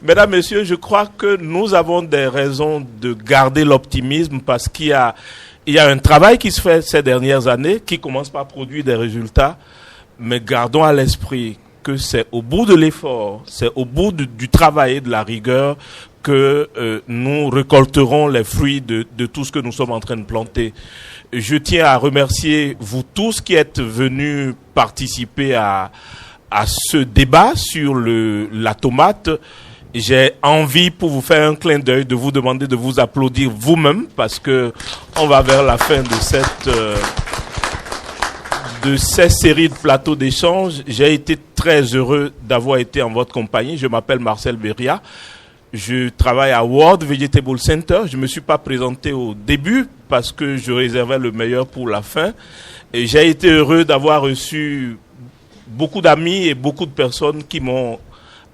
Mesdames, Messieurs, je crois que nous avons des raisons de garder l'optimisme parce qu'il y a un travail qui se fait ces dernières années qui commence par produire des résultats. Mais gardons à l'esprit que c'est au bout de l'effort, c'est au bout du travail et de la rigueur que nous récolterons les fruits de tout ce que nous sommes en train de planter. Je tiens à remercier vous tous qui êtes venus participer à ce débat sur la tomate. J'ai envie, pour vous faire un clin d'œil, de vous demander de vous applaudir vous-même parce que on va vers la fin de cette série de plateaux d'échange. J'ai été très heureux d'avoir été en votre compagnie. Je m'appelle Marcel Beria. Je travaille à World Vegetable Center. Je ne me suis pas présenté au début parce que je réservais le meilleur pour la fin. Et j'ai été heureux d'avoir reçu beaucoup d'amis et beaucoup de personnes qui m'ont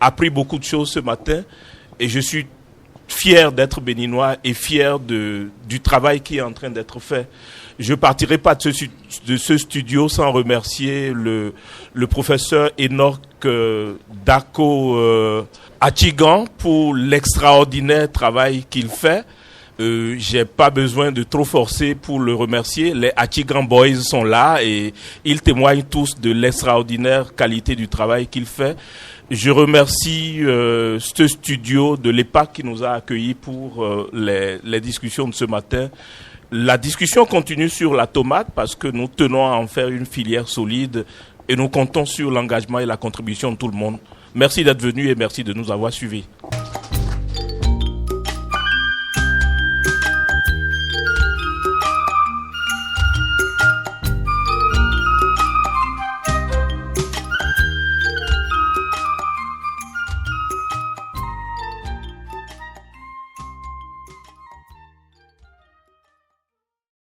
appris beaucoup de choses ce matin. Et je suis fier d'être béninois et fier du travail qui est en train d'être fait. Je ne partirai pas de ce studio sans remercier le professeur Enoch Dako Achigan pour l'extraordinaire travail qu'il fait. J'ai pas besoin de trop forcer pour le remercier. Les Achigan Boys sont là et ils témoignent tous de l'extraordinaire qualité du travail qu'il fait. Je remercie ce studio de l'EPAC qui nous a accueillis pour les discussions de ce matin. La discussion continue sur la tomate parce que nous tenons à en faire une filière solide et nous comptons sur l'engagement et la contribution de tout le monde. Merci d'être venu et merci de nous avoir suivis.